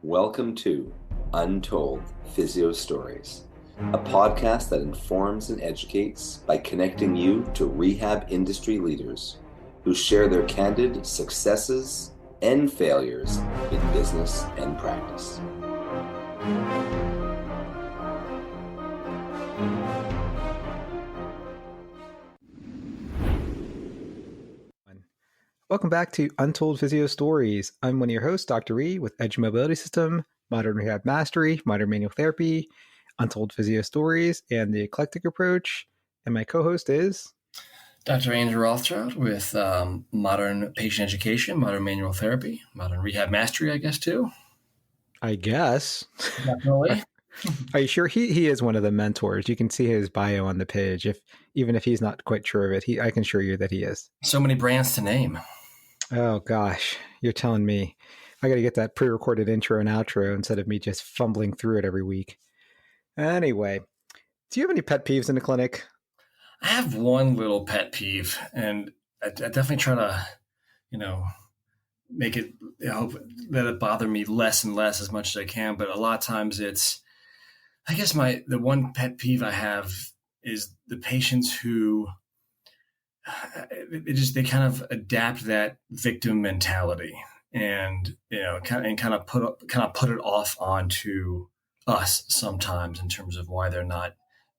Welcome to Untold Physio Stories, a podcast that informs and educates by connecting you to rehab industry leaders who share their candid successes and failures in business and practice. Welcome back to Untold Physio Stories. I'm one of your hosts, Dr. E, with Edge Mobility System, Modern Rehab Mastery, Modern Manual Therapy, Untold Physio Stories, and the Eclectic Approach. And my co-host is Dr. Andrew Rothschild with Modern Patient Education, Modern Manual Therapy, Modern Rehab Mastery, I guess, too. I guess. Definitely. Are you sure? He is one of the mentors. You can see his bio on the page. Even if he's not quite sure of it, I can assure you that he is. So many brands to name. Oh, gosh. You're telling me. I got to get that pre-recorded intro and outro instead of me just fumbling through it every week. Anyway, do you have any pet peeves in the clinic? I have one little pet peeve, and I definitely try to, make it, let it bother me less and less as much as I can. But a lot of times I guess the one pet peeve I have is the patients who they kind of adapt that victim mentality and kind of put it off onto us sometimes in terms of why they're not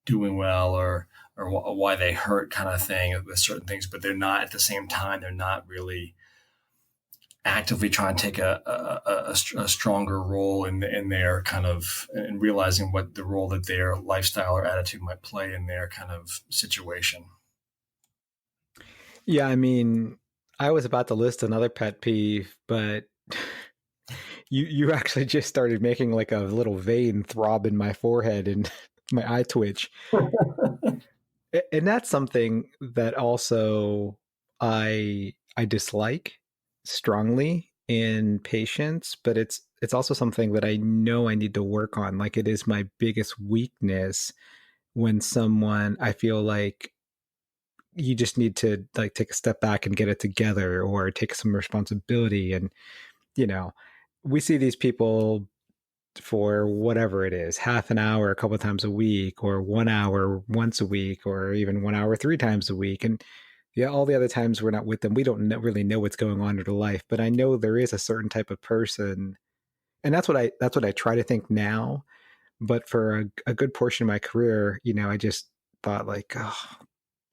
doing well or why they hurt, kind of thing with certain things, but they're not at the same time. They're not really actively trying to take a stronger role in their kind of, and realizing what the role that their lifestyle or attitude might play in their kind of situation. Yeah, I mean, I was about to list another pet peeve, but you actually just started making like a little vein throb in my forehead and my eye twitch. And that's something that also I dislike strongly in patients, but it's also something that I know I need to work on. Like, it is my biggest weakness when I feel like you just need to like take a step back and get it together or take some responsibility. And, we see these people for whatever it is, half an hour, a couple of times a week, or 1 hour once a week, or even 1 hour 3 times a week. And yeah, all the other times we're not with them, we don't really know what's going on in their life. But I know there is a certain type of person, and that's what I try to think now. But for a good portion of my career, I just thought like,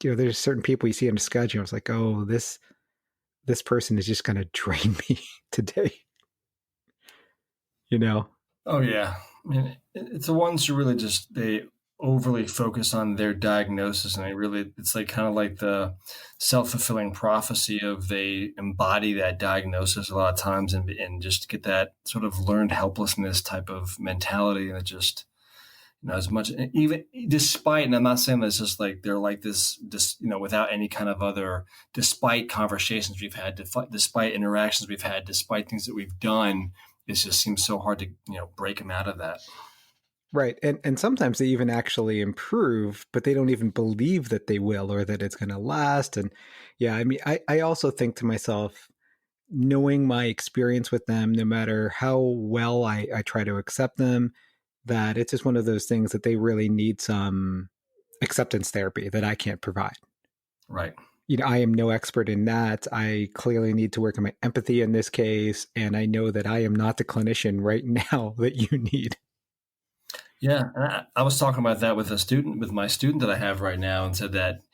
there's certain people you see on the schedule. I was like, oh, this person is just going to drain me today. Oh yeah. I mean, it's the ones who really they overly focus on their diagnosis, and it's like kind of like the self-fulfilling prophecy of they embody that diagnosis a lot of times and just get that sort of learned helplessness type of mentality. And it just, as much, even despite, and I'm not saying that it's just like they're like this, without any kind of other, despite conversations we've had, despite interactions we've had, despite things that we've done, it just seems so hard to, break them out of that. Right. And sometimes they even actually improve, but they don't even believe that they will or that it's going to last. And yeah, I mean, I also think to myself, knowing my experience with them, no matter how well I try to accept them, that it's just one of those things that they really need some acceptance therapy that I can't provide. Right. I am no expert in that. I clearly need to work on my empathy in this case. And I know that I am not the clinician right now that you need. Yeah. And I was talking about that with my student that I have right now, and said that,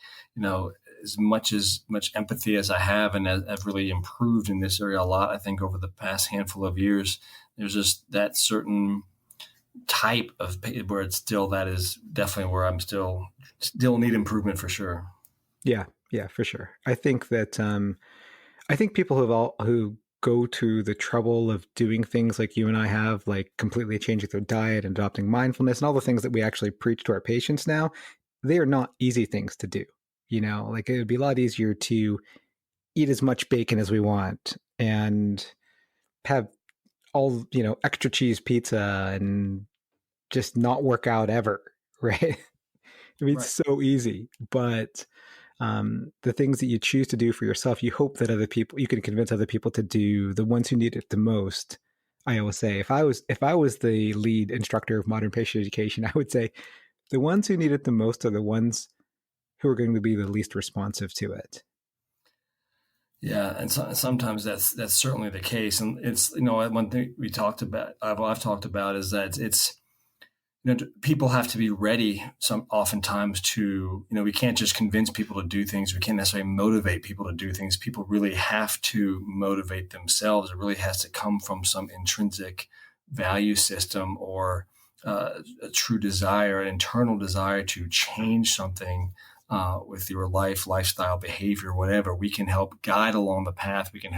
as much empathy as I have, and I've really improved in this area a lot, I think, over the past handful of years, there's just that certain type of where that is definitely where I'm still need improvement for sure. Yeah, for sure. I think that I think people who go to the trouble of doing things like you and I have, like completely changing their diet and adopting mindfulness and all the things that we actually preach to our patients now, they are not easy things to do. Like it would be a lot easier to eat as much bacon as we want and have all, extra cheese pizza and just not work out ever, right? I mean, it's so easy, but the things that you choose to do for yourself, you hope that you can convince other people to do, the ones who need it the most, I always say if I was the lead instructor of modern patient education, I would say the ones who need it the most are the ones who are going to be the least responsive to it. Yeah, and sometimes that's certainly the case. And it's, one thing we talked about, I've talked about, is that it's, people have to be ready oftentimes to, we can't just convince people to do things. We can't necessarily motivate people to do things. People really have to motivate themselves. It really has to come from some intrinsic value system, or a true desire, an internal desire to change something with your lifestyle, behavior, whatever. We can help guide along the path. We can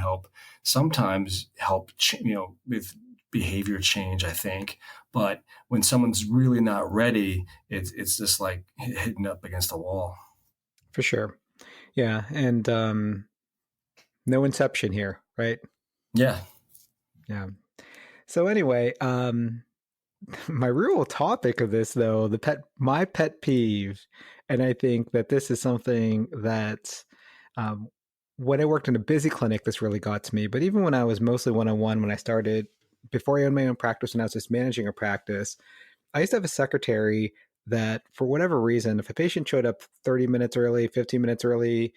sometimes help, with behavior change, I think. But when someone's really not ready, it's just like hitting up against a wall. For sure. Yeah. And no inception here, right? Yeah. Yeah. So anyway, my real topic of this, though, my pet peeve, and I think that this is something that when I worked in a busy clinic, this really got to me. But even when I was mostly one-on-one, when I started, before I owned my own practice, when I was just managing a practice, I used to have a secretary that, for whatever reason, if a patient showed up 30 minutes early, 15 minutes early,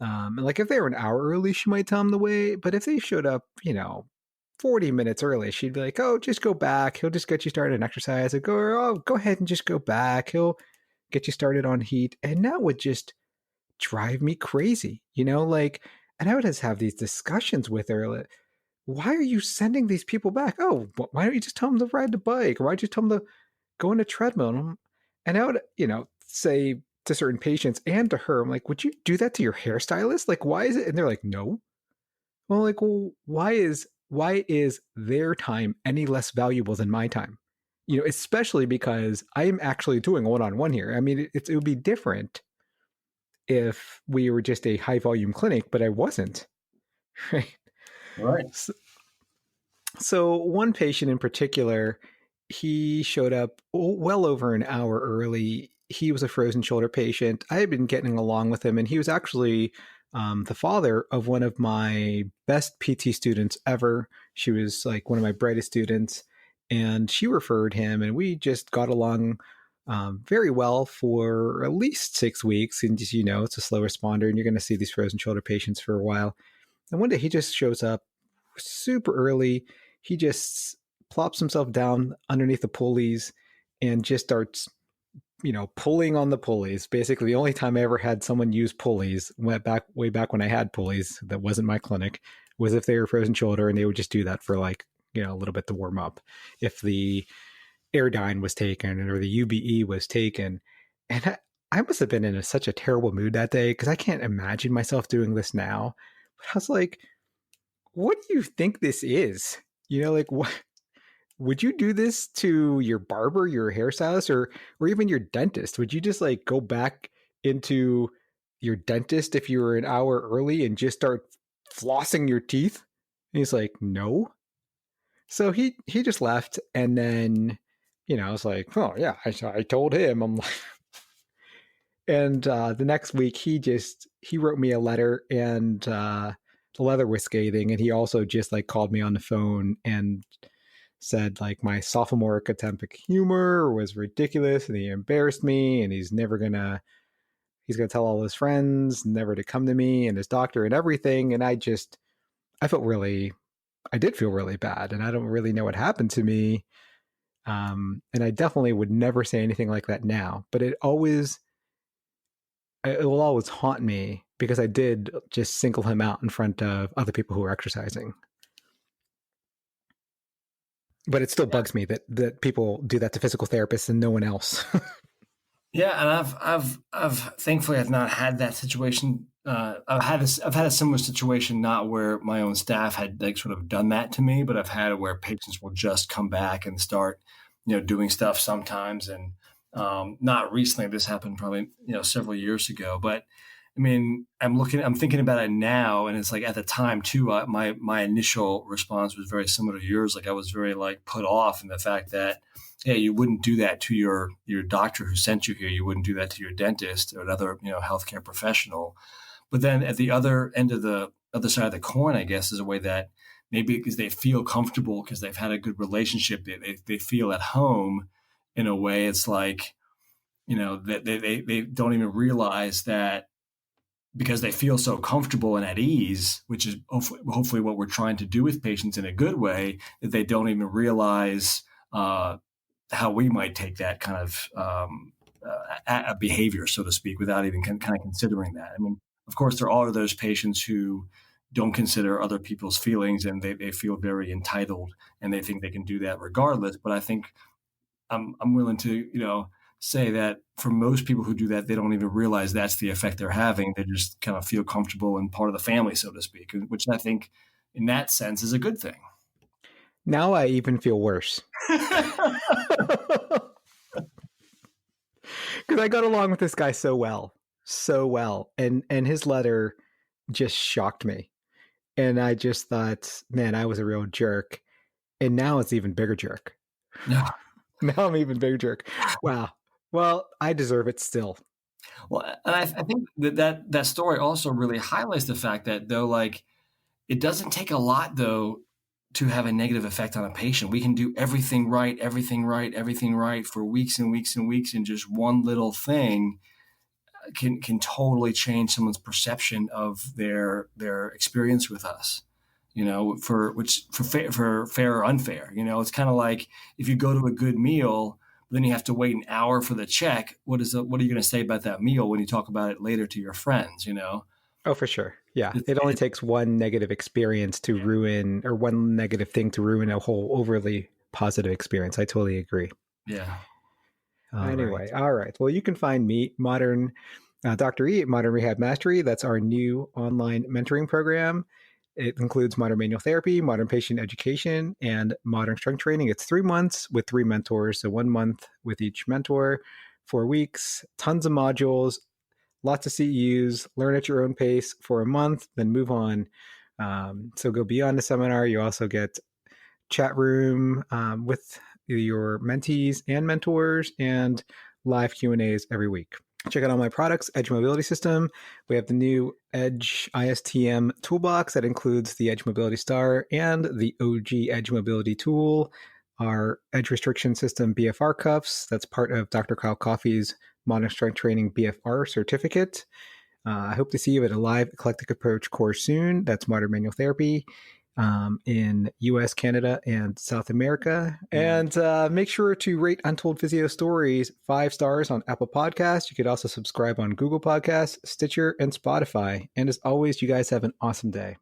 and like if they were an hour early, she might tell them the way. But if they showed up, 40 minutes early, she'd be like, "Oh, just go back. He'll just get you started on exercise." I'd go, "Oh, go ahead and just go back. He'll get you started on heat." And that would just drive me crazy, like, and I would just have these discussions with her. Like, why are you sending these people back? Oh, why don't you just tell them to ride the bike? Or why don't you tell them to go on a treadmill? And I would, say to certain patients and to her, I'm like, would you do that to your hairstylist? Like, why is it? And they're like, no. Well, why is their time any less valuable than my time? Especially because I am actually doing one-on-one here. I mean, it would be different if we were just a high volume clinic, but I wasn't. Right. Right. So one patient in particular, he showed up well over an hour early. He was a frozen shoulder patient. I had been getting along with him, and he was actually the father of one of my best PT students ever. She was like one of my brightest students, and she referred him, and we just got along very well for at least 6 weeks. And just, it's a slow responder, and you're going to see these frozen shoulder patients for a while. And one day he just shows up super early. He just plops himself down underneath the pulleys and just starts, pulling on the pulleys. Basically, the only time I ever had someone use pulleys, way back when I had pulleys, that wasn't my clinic, was if they were frozen shoulder, and they would just do that for like, a little bit to warm up. If the Airdyne was taken or the UBE was taken. And I must have been in such a terrible mood that day, because I can't imagine myself doing this now. But I was like, what do you think this is? Like, what would you do this to your barber, your hairstylist, or even your dentist? Would you just like go back into your dentist if you were an hour early and just start flossing your teeth? And he's like, no. So he just left, and then I was like, oh yeah, I told him. I'm like, and the next week he wrote me a letter, and the letter was scathing, and he also just like called me on the phone and said like my sophomoric attempt at humor was ridiculous, and he embarrassed me, and he's gonna tell all his friends never to come to me, and his doctor and everything. And I did feel really bad, and I don't really know what happened to me. And I definitely would never say anything like that now, but it will always haunt me, because I did just single him out in front of other people who were exercising. But it still bugs me that people do that to physical therapists and no one else. Yeah, and I've thankfully I've not had that situation. I've had a similar situation, not where my own staff had like sort of done that to me, but I've had it where patients will just come back and start, doing stuff sometimes. And not recently. This happened probably several years ago. But I mean, I'm thinking about it now, and it's like at the time too. My initial response was very similar to yours. Like I was very like put off in the fact that, yeah, you wouldn't do that to your doctor who sent you here. You wouldn't do that to your dentist or another healthcare professional. But then at the other end of the other side of the coin, I guess, is a way that maybe because they feel comfortable because they've had a good relationship. They feel at home in a way. It's like, that they don't even realize that because they feel so comfortable and at ease, which is hopefully what we're trying to do with patients in a good way, that they don't even realize how we might take that kind of a behavior, so to speak, without even kind of considering that. I mean, of course, there are those patients who don't consider other people's feelings and they feel very entitled and they think they can do that regardless. But I think I'm willing to, say that for most people who do that, they don't even realize that's the effect they're having. They just kind of feel comfortable and part of the family, so to speak, which I think in that sense is a good thing. Now I even feel worse. Because I got along with this guy so well. And his letter just shocked me. And I just thought, man, I was a real jerk. And now it's even bigger jerk. Yeah. Now I'm even bigger jerk. Wow. Well, I deserve it still. Well, and I think that story also really highlights the fact that, though, like, it doesn't take a lot, though, to have a negative effect on a patient. We can do everything right for weeks and weeks and weeks, and just one little thing can totally change someone's perception of their experience with us. For fair or unfair. It's kind of like if you go to a good meal, then you have to wait an hour for the check. What are you going to say about that meal when you talk about it later to your friends? Oh, for sure. Yeah. It only takes one negative experience to ruin, or one negative thing to ruin a whole overly positive experience. I totally agree. Yeah. All right. Well, you can find me, Dr. E, at Modern Rehab Mastery. That's our new online mentoring program. It includes modern manual therapy, modern patient education, and modern strength training. It's 3 months with 3 mentors. So 1 month with each mentor, 4 weeks, tons of modules, lots of CEUs, learn at your own pace for a month, then move on. So go beyond the seminar. You also get chat room with your mentees and mentors, and live Q&As every week. Check out all my products, Edge Mobility System. We have the new Edge ISTM toolbox that includes the Edge Mobility Star and the OG Edge Mobility tool, our Edge Restriction System BFR cuffs. That's part of Dr. Kyle Coffey's Modern Strength Training BFR certificate. I hope to see you at a live eclectic approach course soon. That's Modern Manual Therapy in US, Canada, and South America. And make sure to rate Untold Physio Stories 5 stars on Apple Podcasts. You could also subscribe on Google Podcasts, Stitcher, and Spotify. And as always, you guys have an awesome day.